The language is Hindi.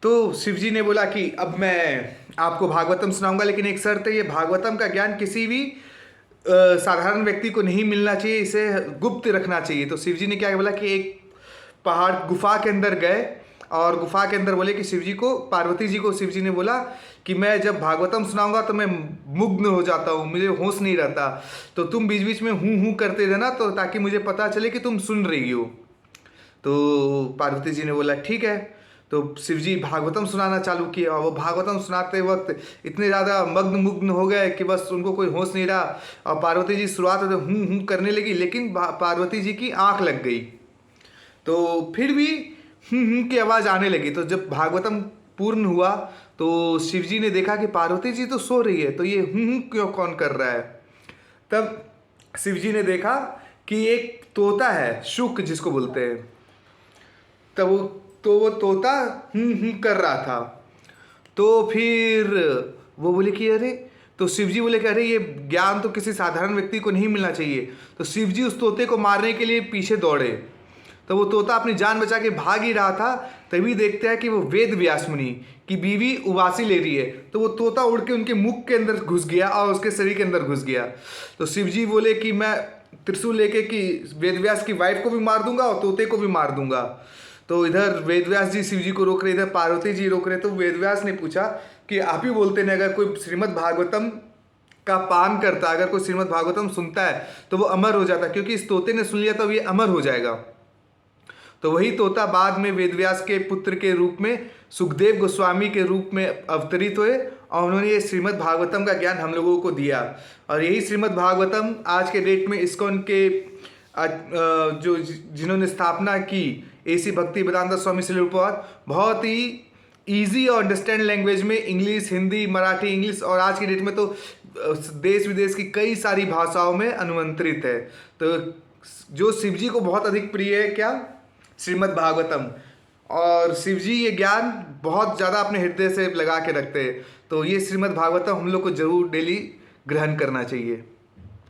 तो शिव जी ने बोला कि अब मैं आपको भागवतम सुनाऊंगा, लेकिन एक शर्त है, ये भागवतम का ज्ञान किसी भी साधारण व्यक्ति को नहीं मिलना चाहिए, इसे गुप्त रखना चाहिए। तो शिव जी ने क्या बोला कि एक पहाड़ गुफा के अंदर गए और गुफा के अंदर बोले कि शिव जी को, पार्वती जी को शिव जी ने बोला कि मैं जब भागवतम सुनाऊंगा तो मैं मुग्ध हो जाता हूँ, मुझे होश नहीं रहता, तो तुम बीच बीच में हूँ करते रहना, तो ताकि मुझे पता चले कि तुम सुन रही हो। तो पार्वती जी ने बोला ठीक है। तो शिव जी भागवतम सुनाना चालू किया और वो भागवतम सुनाते वक्त इतने ज़्यादा मग्न मुग्न हो गए कि बस उनको कोई होश नहीं रहा। और पार्वती जी शुरुआत में तो हूँ करने लगी, लेकिन पार्वती जी की आंख लग गई, तो फिर भी की आवाज़ आने लगी। तो जब भागवतम पूर्ण हुआ तो शिव जी ने देखा कि पार्वती जी तो सो रही है, तो ये क्यों कौन कर रहा है। तब शिव जी ने देखा कि एक तोता है, शुक जिसको बोलते हैं, तब वो तोता कर रहा था। तो फिर वो बोले कि अरे, तो शिव जी बोले कि अरे ये ज्ञान तो किसी साधारण व्यक्ति को नहीं मिलना चाहिए। तो शिव जी उस तोते को मारने के लिए पीछे दौड़े। तो वो तोता अपनी जान बचा के भाग ही रहा था, तभी देखते हैं कि वो वेद व्यास मुनि की बीवी उवासी ले रही है। तो वो तोता उड़ के उनके मुख के अंदर घुस गया और उसके शरीर के अंदर घुस गया। तो शिव जी बोले कि मैं त्रिशूल लेके कि वेदव्यास की वाइफ को भी मार दूंगा और तोते को भी मार दूंगा। तो इधर वेदव्यास जी शिव जी को रोक रहे, इधर पार्वती जी रोक रहे। तो वेदव्यास ने पूछा कि आप ही बोलते हैं अगर कोई श्रीमद् भागवतम का पान करता, अगर कोई श्रीमद् भागवतम सुनता है तो वो अमर हो जाता है, क्योंकि इस तोते ने सुन लिया तो ये अमर हो जाएगा। तो वही तोता बाद में वेदव्यास के पुत्र के रूप में सुखदेव गोस्वामी के रूप में अवतरित हुए और उन्होंने ये श्रीमद् भागवतम का ज्ञान हम लोगों को दिया। और यही श्रीमद् भागवतम आज के डेट में इस्कॉन के जो जिन्होंने स्थापना की, एसी भक्ति वेदांत स्वामी श्रील प्रभुपाद, बहुत ही ईजी और अंडरस्टैंड लैंग्वेज में इंग्लिश, हिंदी, मराठी, इंग्लिश और आज की डेट में तो देश विदेश की कई सारी भाषाओं में अनुमंत्रित है। तो जो शिव जी को बहुत अधिक प्रिय है क्या, श्रीमद् भागवतम। और शिव जी ये ज्ञान बहुत ज़्यादा अपने हृदय से लगा के रखते हैं। तो ये श्रीमद् भागवतम हम लोग को जरूर डेली ग्रहण करना चाहिए।